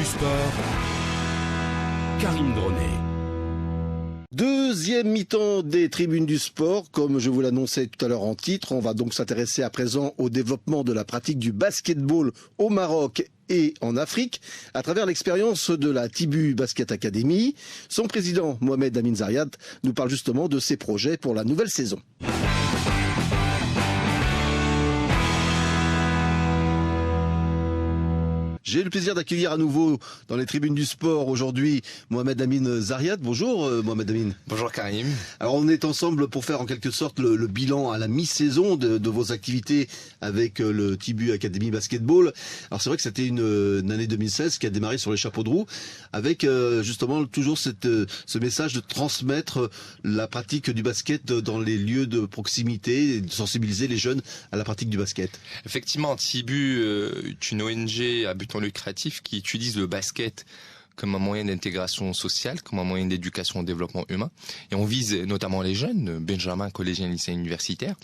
sport, Karim Dronet. Deuxième mi-temps des tribunes du sport, comme je vous l'annonçais tout à l'heure en titre. On va donc s'intéresser à présent au développement de la pratique du basketball au Maroc et en Afrique, à travers l'expérience de la Tibu Basket Academy. Son président, Mohamed Amin Zariat, nous parle justement de ses projets pour la nouvelle saison. J'ai le plaisir d'accueillir à nouveau dans les tribunes du sport aujourd'hui Mohamed Amin Zariat. Bonjour Mohamed Amin. Bonjour Karim. Alors on est ensemble pour faire en quelque sorte le bilan à la mi-saison de vos activités avec le Tibu Academy Basketball. Alors c'est vrai que c'était une année 2016 qui a démarré sur les chapeaux de roue avec justement toujours ce message de transmettre la pratique du basket dans les lieux de proximité et de sensibiliser les jeunes à la pratique du basket. Effectivement, Tibu est une ONG à but non lucratif qui utilise le basket comme un moyen d'intégration sociale, comme un moyen d'éducation au développement humain. Et on vise notamment les jeuns, benjamins, collégiens, lycéens, universitaires.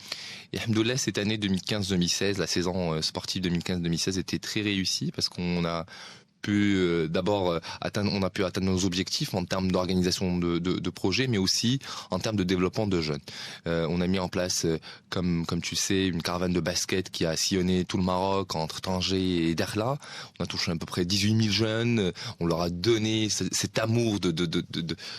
Et alhamdoulilah, cette année 2015-2016, la saison sportive 2015-2016 était très réussie parce qu'on a pu d'abord on a pu atteindre nos objectifs en termes d'organisation de projets, mais aussi en termes de développement de jeunes. On a mis en place, comme tu sais, une caravane de basket qui a sillonné tout le Maroc entre Tanger et Dakhla. On a touché à peu près 18 000 jeunes. On leur a donné cet amour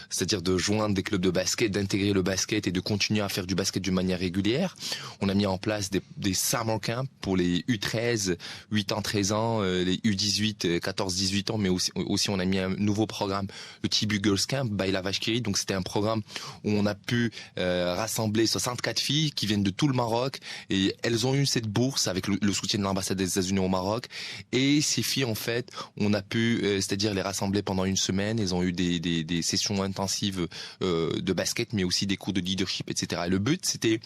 c'est-à-dire de joindre des clubs de basket, d'intégrer le basket et de continuer à faire du basket d'une manière régulière. On a mis en place des summer camps pour les U13, 8 ans, 13 ans, les U18, 14, 18 ans, mais aussi on a mis un nouveau programme, le Tibu Girls Camp by la Vache-Qui-Rit. Donc c'était un programme où on a pu rassembler 64 filles qui viennent de tout le Maroc et elles ont eu cette bourse avec le soutien de l'ambassade des États-Unis au Maroc. Et ces filles, en fait, on a pu, c'est-à-dire les rassembler pendant une semaine. Elles ont eu des sessions intensives de basket, mais aussi des cours de leadership, etc. Et le but, c'était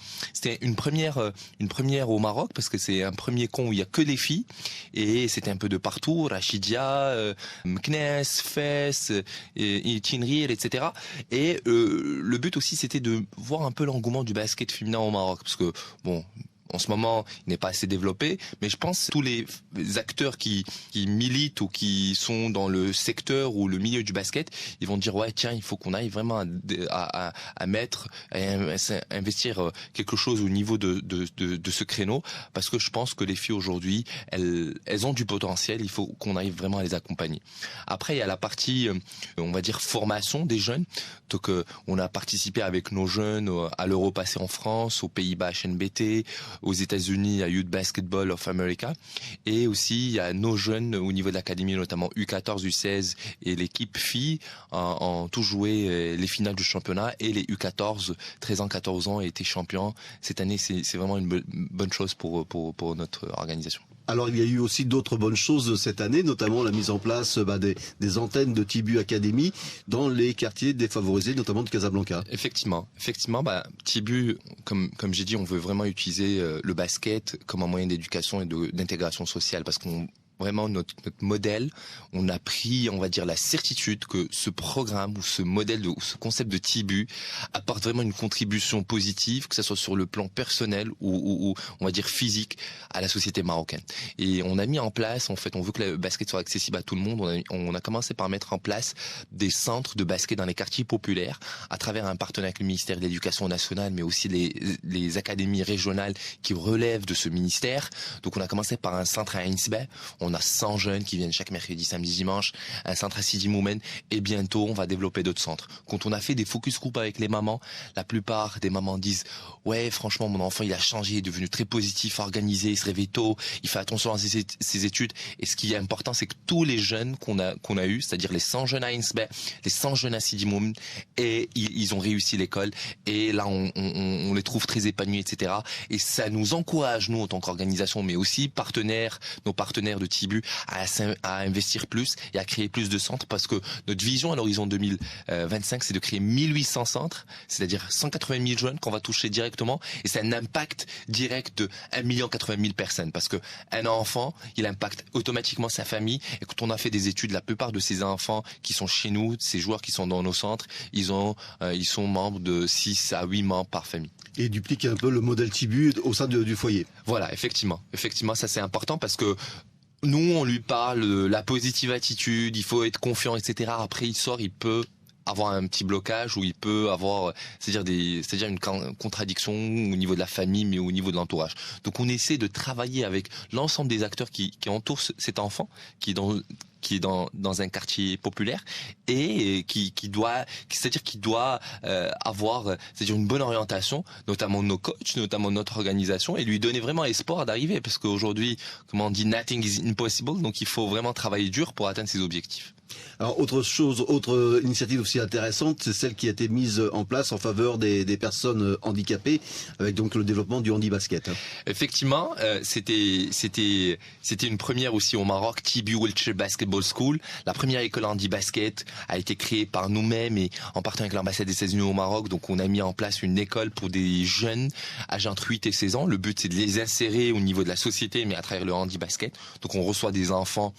une première au Maroc parce que c'est un premier camp où il y a que des filles et c'était un peu de partout, Rachidia, Meknes, Fès, Tinrir, etc. Et le but aussi, c'était de voir un peu l'engouement du basket féminin au Maroc, parce que bon, en ce moment, il n'est pas assez développé, mais je pense que tous les acteurs qui militent ou qui sont dans le secteur ou le milieu du basket, ils vont dire ouais tiens, il faut qu'on aille vraiment à investir quelque chose au niveau de ce créneau, parce que je pense que les filles aujourd'hui, elles ont du potentiel, il faut qu'on aille vraiment à les accompagner. Après, il y a la partie, on va dire, formation des jeunes. Donc on a participé avec nos jeunes à l'Euro passé en France, aux Pays-Bas HNBT, aux États-Unis à Youth Basketball of America, et aussi il y a nos jeunes au niveau de l'académie, notamment U14, U16 et l'équipe filles ont tout joué les finales du championnat, et les U14 13 ans 14 ans étaient champions cette année. C'est vraiment une bonne chose pour notre organisation. Alors il y a eu aussi d'autres bonnes choses cette année, notamment la mise en place des antennes de Tibu Academy dans les quartiers défavorisés, notamment de Casablanca. Effectivement, Tibu, comme j'ai dit, on veut vraiment utiliser le basket comme un moyen d'éducation et d'intégration sociale, parce qu'on vraiment notre modèle, on a pris, on va dire, la certitude que ce programme ou ce modèle ou ce concept de Tibu apporte vraiment une contribution positive, que ce soit sur le plan personnel ou on va dire physique, à la société marocaine. Et on a mis en place, en fait, on veut que le basket soit accessible à tout le monde. On a commencé par mettre en place des centres de basket dans les quartiers populaires à travers un partenariat avec le ministère de l'Éducation nationale, mais aussi les académies régionales qui relèvent de ce ministère. Donc on a commencé par un centre à Ainsbeh. On a 100 jeunes qui viennent chaque mercredi, samedi, dimanche, un centre à Sidi Moumen, et bientôt on va développer d'autres centres. Quand on a fait des focus group avec les mamans, la plupart des mamans disent ouais, franchement, mon enfant il a changé, il est devenu très positif, organisé, il se réveille tôt, il fait attention à ses études. Et ce qui est important, c'est que tous les jeunes qu'on a eu, c'est-à-dire les 100 jeunes à Ainsbeh, les 100 jeunes à Sidi Moumen, et ils ont réussi l'école, et là on les trouve très épanouis, etc. Et ça nous encourage, nous en tant qu'organisation, mais aussi nos partenaires de Tibu, à investir plus et à créer plus de centres, parce que notre vision à l'horizon 2025, c'est de créer 1800 centres, c'est-à-dire 180 000 jeunes qu'on va toucher directement, et c'est un impact direct de 1 80 000 personnes, parce que un enfant, il impacte automatiquement sa famille. Et quand on a fait des études, la plupart de ces enfants qui sont chez nous, ces joueurs qui sont dans nos centres, ils sont membres de 6 à 8 membres par famille. Et dupliquer un peu le modèle Tibu au sein du foyer. Voilà, effectivement, ça c'est important, parce que Nous, on lui parle de la positive attitude, il faut être confiant, etc. Après, il sort, il peut avoir un petit blocage, ou il peut avoir, c'est-à-dire une contradiction au niveau de la famille, mais au niveau de l'entourage. Donc, on essaie de travailler avec l'ensemble des acteurs qui entourent cet enfant, qui est dans un quartier populaire, et qui doit avoir, c'est-à-dire une bonne orientation, notamment nos coachs, notamment notre organisation, et lui donner vraiment espoir d'arriver, parce qu'aujourd'hui, comme on dit, nothing is impossible, donc il faut vraiment travailler dur pour atteindre ses objectifs. Alors autre initiative aussi intéressante, c'est celle qui a été mise en place en faveur des personnes handicapées, avec donc le développement du handi-basket. Effectivement, c'était une première aussi au Maroc, TB Wheelchair Basketball School. La première école handi-basket a été créée par nous-mêmes et en partenariat avec l'ambassade des États-Unis au Maroc. Donc on a mis en place une école pour des jeunes âgés entre 8 et 16 ans. Le but, c'est de les insérer au niveau de la société, mais à travers le handi-basket. Donc on reçoit des enfants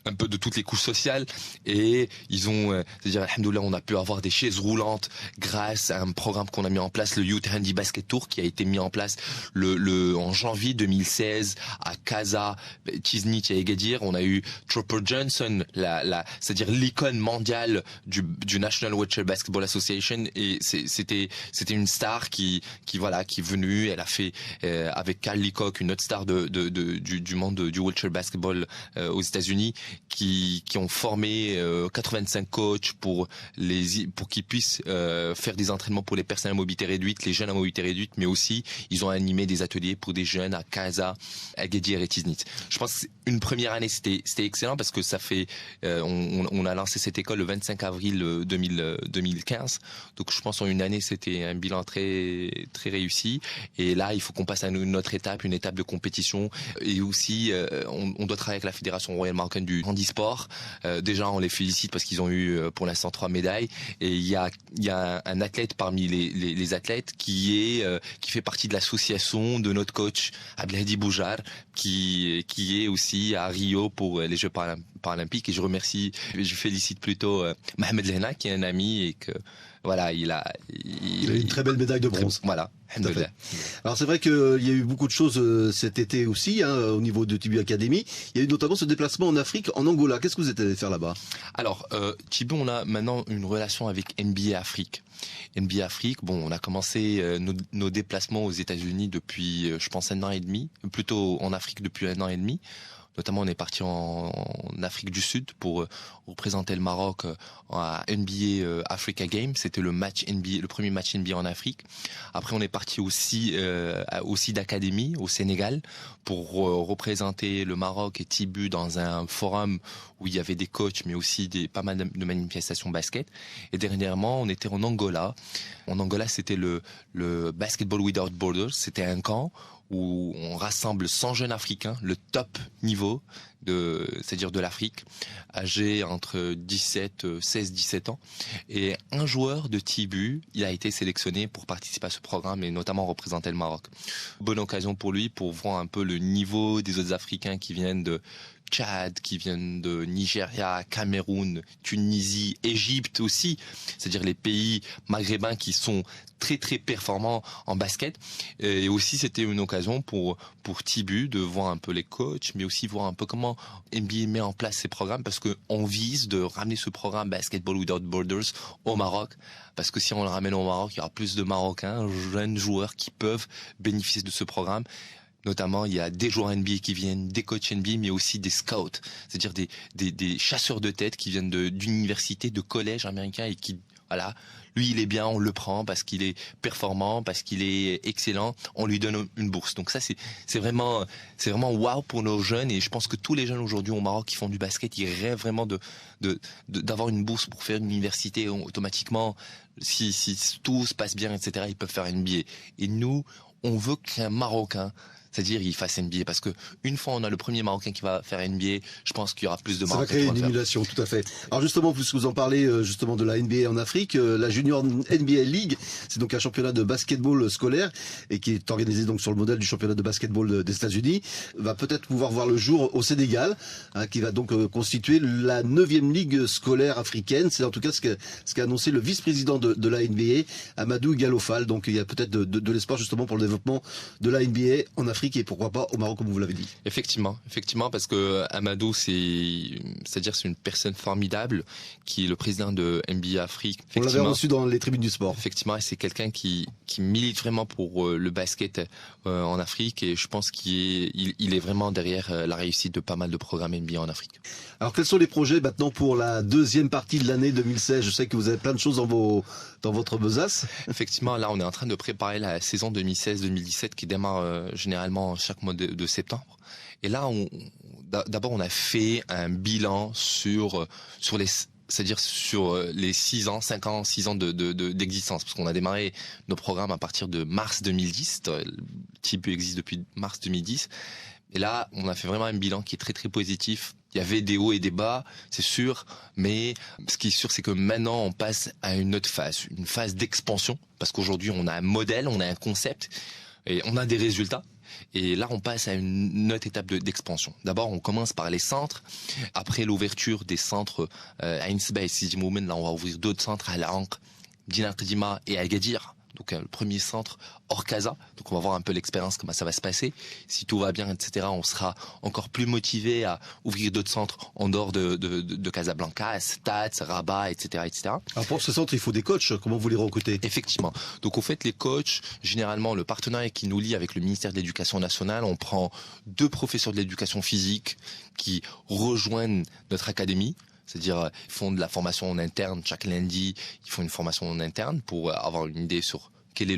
un peu de toutes les couches sociales, et ils ont, c'est-à-dire, alhamdoulilah, on a pu avoir des chaises roulantes grâce à un programme qu'on a mis en place, le Youth Handy Basket Tour, qui a été mis en place en janvier 2016 à Casa, Tiznit et Agadir. On a eu Trooper Johnson, c'est-à-dire l'icône mondiale du National Wheelchair Basketball Association, et c'était une star qui est venue. Elle a fait avec Carl Leacock, une autre star du monde du wheelchair basketball aux États-Unis, qui ont formé 85 coachs pour qu'ils puissent faire des entraînements pour les personnes à mobilité réduite, les jeunes à mobilité réduite, mais aussi ils ont animé des ateliers pour des jeunes à Casa, Agadir et Tiznit. Je pense qu'une première année c'était excellent, parce que ça fait on a lancé cette école le 25 avril 2015. Donc je pense en une année c'était un bilan très très réussi, et là il faut qu'on passe à une autre étape, une étape de compétition, et aussi on doit travailler avec la Fédération royale marocaine du handisport. Déjà on les félicite parce qu'ils ont eu pour l'instant 3 médailles, et il y a un athlète parmi les athlètes qui fait partie de l'association de notre coach Abdelhadi Boujar, qui est aussi à Rio pour les Jeux paralympiques, et je félicite plutôt Mohamed Lena, qui est un ami, et que voilà, il a une très belle médaille de bronze. Voilà. Alors c'est vrai qu'il y a eu beaucoup de choses cet été aussi, au niveau de Tibu Academy. Il y a eu notamment ce déplacement en Afrique, en Angola. Qu'est-ce que vous êtes allé faire là-bas? Alors, Tibu, on a maintenant une relation avec NBA Afrique. NBA Afrique, bon, on a commencé nos déplacements aux États-Unis depuis, je pense, 1 an et demi, plutôt en Afrique depuis 1 an et demi. Notamment, on est parti en Afrique du Sud pour représenter le Maroc à NBA Africa Games. C'était le premier match NBA en Afrique. Après, on est parti aussi d'Académie au Sénégal pour représenter le Maroc et Tibu dans un forum où il y avait des coachs, mais aussi pas mal de manifestations basket. Et dernièrement, on était en Angola. En Angola, c'était le Basketball Without Borders. C'était un camp où on rassemble 100 jeunes africains, le top niveau, c'est-à-dire de l'Afrique, âgés entre 16-17 ans. Et un joueur de Tibu, il a été sélectionné pour participer à ce programme et notamment représenter le Maroc. Bonne occasion pour lui pour voir un peu le niveau des autres Africains qui viennent de Tchad, qui viennent de Nigeria, Cameroun, Tunisie, Égypte aussi, c'est-à-dire les pays maghrébins qui sont très très performants en basket. Et aussi c'était une occasion pour Tibu de voir un peu les coachs, mais aussi voir un peu comment NBA met en place ses programmes, parce qu'on vise de ramener ce programme Basketball Without Borders au Maroc, parce que si on le ramène au Maroc, il y aura plus de Marocains, jeunes joueurs qui peuvent bénéficier de ce programme. Notamment, il y a des joueurs NBA qui viennent, des coachs NBA, mais aussi des scouts, c'est-à-dire des chasseurs de tête qui viennent d'universités, de collèges américains, et qui, voilà, lui il est bien, on le prend parce qu'il est performant, parce qu'il est excellent, on lui donne une bourse. Donc ça c'est vraiment waouh pour nos jeunes, et je pense que tous les jeunes aujourd'hui au Maroc qui font du basket, ils rêvent vraiment d'avoir une bourse pour faire une université automatiquement. Si tout se passe bien, etc., ils peuvent faire NBA. Et nous, on veut qu'un Marocain, c'est-à-dire il fasse NBA, parce que une fois on a le premier Marocain qui va faire NBA, je pense qu'il y aura plus de Marocains. Ça va créer une émulation, tout à fait. Alors justement, puisque vous en parlez justement de la NBA en Afrique, la Junior NBA League, c'est donc un championnat de basketball scolaire et qui est organisé donc sur le modèle du championnat de basketball des États-Unis, va peut-être pouvoir voir le jour au Sénégal, qui va donc constituer la 9e ligue scolaire africaine. C'est en tout cas ce qu'a annoncé le vice-président de la NBA, Amadou Galofal. Donc il y a peut-être de l'espoir justement pour le développement de la NBA en Afrique. Afrique et pourquoi pas au Maroc, comme vous l'avez dit. Effectivement, parce que Amadou, c'est-à-dire c'est une personne formidable, qui est le président de NBA Afrique. On l'avait reçu dans les tribunes du sport. Effectivement, et c'est quelqu'un qui milite vraiment pour le basket en Afrique, et je pense qu'il est vraiment derrière la réussite de pas mal de programmes NBA en Afrique. Alors quels sont les projets maintenant pour la deuxième partie de l'année 2016? Je sais que vous avez plein de choses dans votre besace. Effectivement, là on est en train de préparer la saison 2016-2017 qui démarre généralement chaque mois de septembre. Et là, d'abord on a fait un bilan sur les 6 ans, 5 ans, 6 ans d'existence. Parce qu'on a démarré nos programmes à partir de mars 2010. Le TIBU existe depuis mars 2010. Et là, on a fait vraiment un bilan qui est très très positif. Il y avait des hauts et des bas, c'est sûr. Mais ce qui est sûr, c'est que maintenant, on passe à une autre phase. Une phase d'expansion. Parce qu'aujourd'hui, on a un modèle, on a un concept. Et on a des résultats. Et là, on passe à une autre étape d'expansion. D'abord, on commence par les centres. Après l'ouverture des centres à Insba et Sidi Moumen, là, on va ouvrir d'autres centres à La Ankh, Dina Qdima et Agadir. Donc, le premier centre hors Casa. Donc, on va voir un peu l'expérience, comment ça va se passer. Si tout va bien, etc., on sera encore plus motivé à ouvrir d'autres centres en dehors de Casablanca, Stade, Rabat, etc., etc. Alors, pour ce centre, il faut des coachs. Comment vous les recrutez? Effectivement. Donc, au fait, les coachs, généralement, le partenariat qui nous lie avec le ministère de l'Éducation nationale, on prend 2 professeurs de l'éducation physique qui rejoignent notre académie. C'est-à-dire, ils font de la formation en interne chaque lundi. Ils font une formation en interne pour avoir une idée sur quel est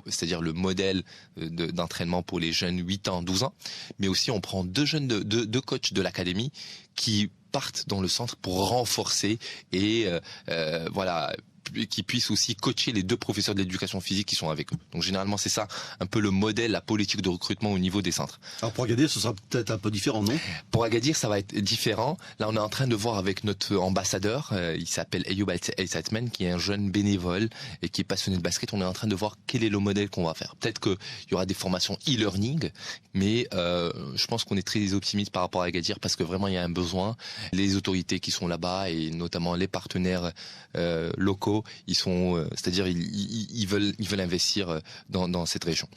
c'est-à-dire le modèle d'entraînement pour les jeunes 8 ans, 12 ans. Mais aussi, on prend 2 coachs de l'académie qui partent dans le centre pour renforcer et qui puissent aussi coacher les 2 professeurs de l'éducation physique qui sont avec eux. Donc généralement c'est ça un peu le modèle, la politique de recrutement au niveau des centres. Alors pour Agadir, ce sera peut-être un peu différent, non? Pour Agadir, ça va être différent. Là, on est en train de voir avec notre ambassadeur, il s'appelle Ayoub El-Satmen, qui est un jeune bénévole et qui est passionné de basket. On est en train de voir quel est le modèle qu'on va faire. Peut-être qu'il y aura des formations e-learning, mais je pense qu'on est très optimiste par rapport à Agadir parce que vraiment il y a un besoin. Les autorités qui sont là-bas et notamment les partenaires locaux, c'est-à-dire ils veulent investir dans cette région.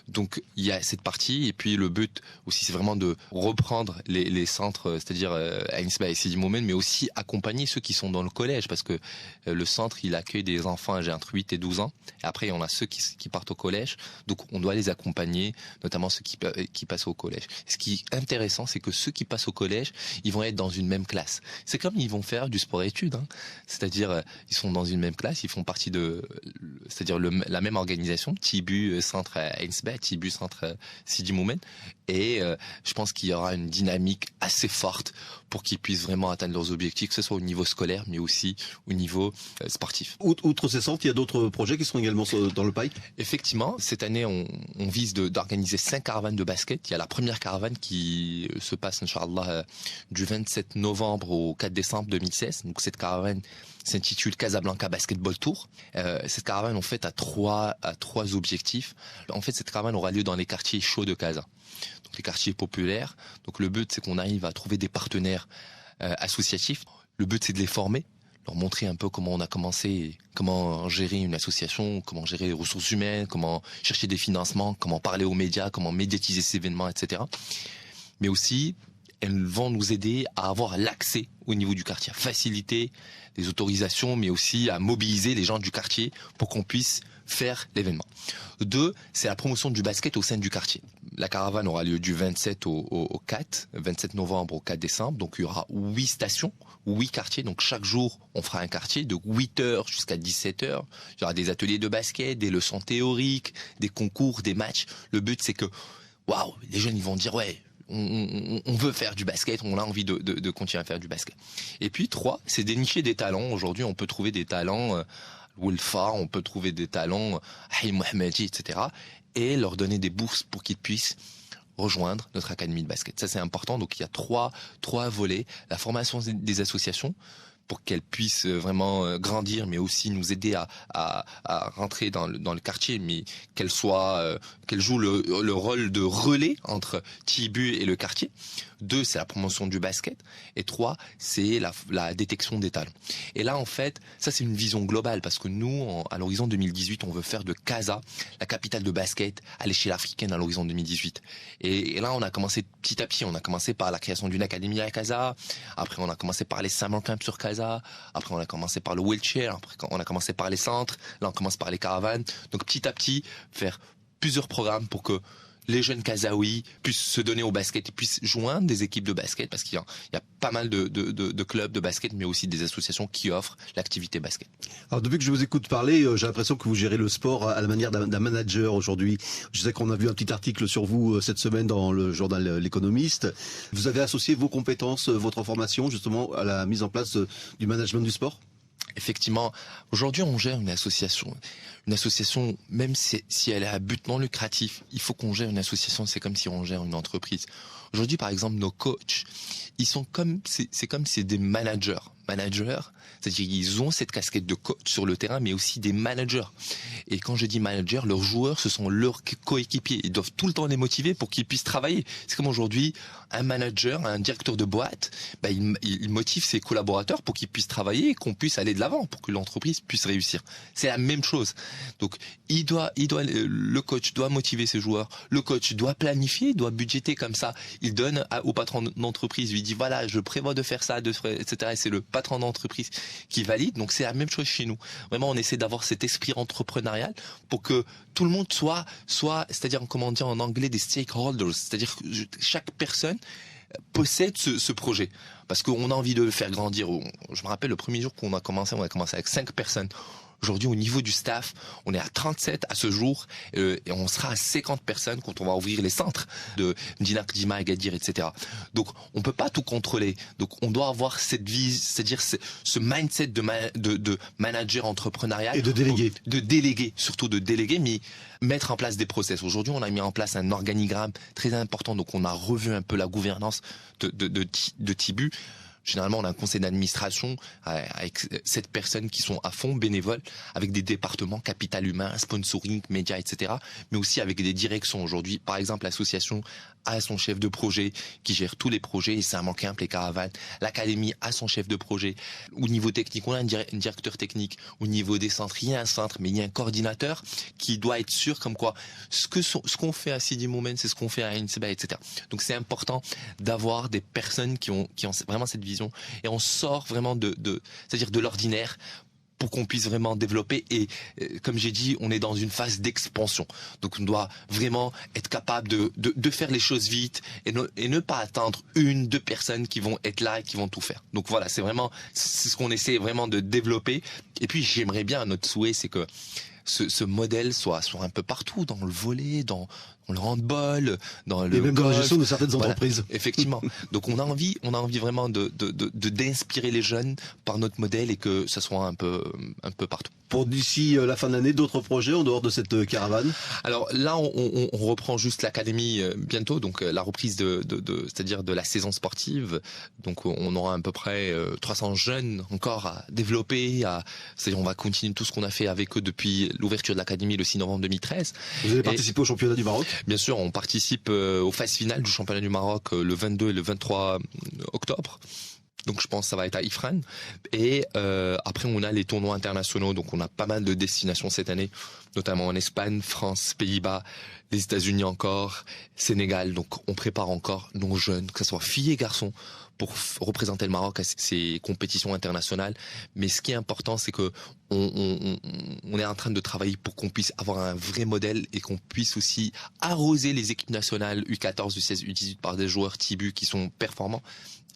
Donc il y a cette partie et puis le but aussi c'est vraiment de reprendre les centres, c'est-à-dire Ainsba et Sidi Moumen, mais aussi accompagner ceux qui sont dans le collège parce que le centre il accueille des enfants âgés entre 8 et 12 ans. Et après on a ceux qui partent au collège, donc on doit les accompagner, notamment ceux qui passent au collège. Ce qui est intéressant, c'est que ceux qui passent au collège, ils vont être dans une même classe. C'est comme ils vont faire du sport-études, hein. C'est-à-dire ils sont dans une même classe, ils font partie c'est-à-dire la même organisation, TIBU centre Ainsba, TIBU centre Sidi Moumen, et je pense qu'il y aura une dynamique assez forte pour qu'ils puissent vraiment atteindre leurs objectifs, que ce soit au niveau scolaire, mais aussi au niveau sportif. Outre ces centres, il y a d'autres projets qui seront également dans le pipe? Effectivement, cette année, on vise d'organiser 5 caravanes de basket. Il y a la première caravane qui se passe, Inch'Allah, du 27 novembre au 4 décembre 2016. Donc cette caravane s'intitule Casablanca Basketball Tour. Cette caravane, en fait, a trois objectifs. En fait, cette caravane aura lieu dans les quartiers chauds de Casa. Donc les quartiers populaires. Donc le but, c'est qu'on arrive à trouver des partenaires associatifs. Le but, c'est de les former, leur montrer un peu comment on a commencé, comment gérer une association, comment gérer les ressources humaines, comment chercher des financements, comment parler aux médias, comment médiatiser ces événements, etc. Mais aussi, elles vont nous aider à avoir l'accès au niveau du quartier, à faciliter les autorisations, mais aussi à mobiliser les gens du quartier pour qu'on puisse faire l'événement. 2, c'est la promotion du basket au sein du quartier. La caravane aura lieu du 27 au 4, 27 novembre au 4 décembre. Donc il y aura 8 stations, 8 quartiers. Donc chaque jour, on fera un quartier de 8h jusqu'à 17h. Il y aura des ateliers de basket, des leçons théoriques, des concours, des matchs. Le but, c'est que, waouh, les jeunes, ils vont dire, ouais, on veut faire du basket, on a envie de continuer à faire du basket. Et puis 3, c'est dénicher des talents. Aujourd'hui, on peut trouver des talents Wolfa, on peut trouver des talents Haïm Mohamedi, etc. et leur donner des bourses pour qu'ils puissent rejoindre notre académie de basket. Ça, c'est important. Donc, il y a trois volets. La formation des associations, pour qu'elles puissent vraiment grandir, mais aussi nous aider à rentrer dans le quartier, mais qu'elles jouent le rôle de relais entre Tibu et le quartier. 2, c'est la promotion du basket. Et 3, c'est la détection des talents. Et là, en fait, ça c'est une vision globale, parce que nous, à l'horizon 2018, on veut faire de Casa la capitale de basket à l'échelle africaine à l'horizon 2018. Et là, on a commencé petit à petit. On a commencé par la création d'une académie à Casa. Après, on a commencé par les summer camps sur Casa. Après, on a commencé par le wheelchair. Après, on a commencé par les centres. Là, on commence par les caravanes. Donc, petit à petit, faire plusieurs programmes pour que les jeunes Kazaouis puissent se donner au basket et puissent joindre des équipes de basket, parce qu'il y a pas mal de clubs de basket, mais aussi des associations qui offrent l'activité basket. Alors depuis que je vous écoute parler, j'ai l'impression que vous gérez le sport à la manière d'un manager aujourd'hui. Je sais qu'on a vu un petit article sur vous cette semaine dans le journal L'Économiste. Vous avez associé vos compétences, votre formation justement à la mise en place du management du sport ? Effectivement, aujourd'hui on gère une association. Une association, même si elle est à but non lucratif, il faut qu'on gère une association, c'est comme si on gère une entreprise. Aujourd'hui, par exemple, nos coachs, c'est comme si c'est des managers. C'est-à-dire qu'ils ont cette casquette de coach sur le terrain, mais aussi des managers. Et quand je dis manager, leurs joueurs, ce sont leurs coéquipiers. Ils doivent tout le temps les motiver pour qu'ils puissent travailler. C'est comme aujourd'hui, un manager, un directeur de boîte, il motive ses collaborateurs pour qu'ils puissent travailler et qu'on puisse aller de l'avant, pour que l'entreprise puisse réussir. C'est la même chose. Donc, le coach doit motiver ses joueurs. Le coach doit planifier, doit budgéter comme ça. Il donne au patron d'entreprise, lui dit voilà, je prévois de faire ça, etc. Et c'est le patron d'entreprise qui valide. Donc c'est la même chose chez nous. Vraiment, on essaie d'avoir cet esprit entrepreneurial pour que tout le monde soit, c'est-à-dire, comment dire en anglais, des stakeholders. C'est-à-dire que chaque personne possède ce projet. Parce qu'on a envie de le faire grandir. Je me rappelle le premier jour qu'on a commencé avec 5 personnes. Aujourd'hui, au niveau du staff, on est à 37 à ce jour, et on sera à 50 personnes quand on va ouvrir les centres de Ndinak, Dima, Agadir, etc. Donc, on peut pas tout contrôler. Donc, on doit avoir cette vie, c'est-à-dire ce mindset de manager entrepreneurial. Et de déléguer. De déléguer, surtout de déléguer, mais mettre en place des process. Aujourd'hui, on a mis en place un organigramme très important. Donc, on a revu un peu la gouvernance de Tibu. Généralement, on a un conseil d'administration avec 7 personnes qui sont à fond bénévoles, avec des départements capital humain, sponsoring, médias, etc. Mais aussi avec des directions. Aujourd'hui, par exemple, l'association a son chef de projet qui gère tous les projets, et c'est un manquin, les caravanes. L'académie a son chef de projet. Au niveau technique, on a un directeur technique. Au niveau des centres, il y a un centre, mais il y a un coordinateur qui doit être sûr comme quoi ce qu'on fait à Sidi Moumen, c'est ce qu'on fait à INSEBA, etc. Donc c'est important d'avoir des personnes qui ont vraiment cette vision, et on sort vraiment c'est-à-dire de l'ordinaire, pour qu'on puisse vraiment développer. Et comme j'ai dit, on est dans une phase d'expansion. Donc on doit vraiment être capable de faire les choses vite, et ne pas attendre 1-2 personnes qui vont être là et qui vont tout faire. Donc voilà, c'est ce qu'on essaie vraiment de développer. Et puis j'aimerais bien, notre souhait, c'est que ce modèle soit un peu partout, dans le volley, dans le handball, dans le et même golf, dans la gestion de certaines entreprises. Voilà, effectivement. Donc on a envie vraiment d'inspirer les jeunes par notre modèle, et que ça soit un peu partout. Pour d'ici la fin de l'année, d'autres projets en dehors de cette caravane? Alors là, on reprend juste l'académie bientôt, donc la reprise c'est-à-dire de la saison sportive. Donc on aura à peu près 300 jeunes encore à développer. C'est-à-dire on va continuer tout ce qu'on a fait avec eux depuis l'ouverture de l'académie le 6 novembre 2013. Vous allez participer au championnat du Maroc? Bien sûr, on participe aux phases finales du championnat du Maroc le 22 et le 23 octobre. Donc je pense que ça va être à Ifrane. Et après, on a les tournois internationaux. Donc on a pas mal de destinations cette année, notamment en Espagne, France, Pays-Bas, les États-Unis encore, Sénégal. Donc on prépare encore nos jeunes, que ce soit filles et garçons, pour représenter le Maroc à ces compétitions internationales. Mais ce qui est important, c'est que on est en train de travailler pour qu'on puisse avoir un vrai modèle, et qu'on puisse aussi arroser les équipes nationales U14, U16, U18 par des joueurs Tibu qui sont performants.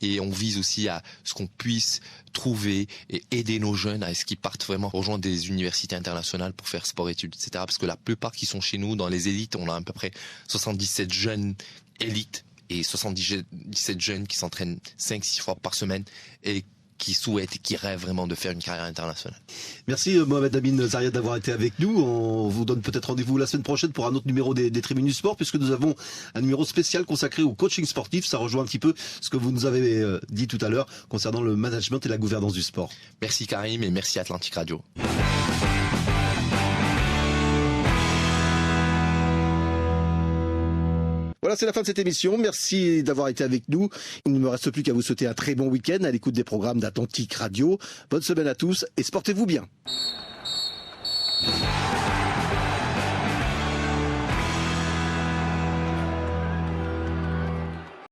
Et on vise aussi à ce qu'on puisse trouver et aider nos jeunes à ce qu'ils partent vraiment rejoindre des universités internationales pour faire sport-études, etc. Parce que la plupart qui sont chez nous dans les élites, on a à peu près 77 jeunes élites et 77 jeunes qui s'entraînent 5-6 fois par semaine et qui souhaitent et qui rêvent vraiment de faire une carrière internationale. Merci Mohamed Amin Zaria d'avoir été avec nous. On vous donne peut-être rendez-vous la semaine prochaine pour un autre numéro des Tribunes du Sport, puisque nous avons un numéro spécial consacré au coaching sportif. Ça rejoint un petit peu ce que vous nous avez dit tout à l'heure concernant le management et la gouvernance du sport. Merci Karim et merci Atlantic Radio. Voilà, c'est la fin de cette émission. Merci d'avoir été avec nous. Il ne me reste plus qu'à vous souhaiter un très bon week-end à l'écoute des programmes d'Atlantic Radio. Bonne semaine à tous et sportez-vous bien.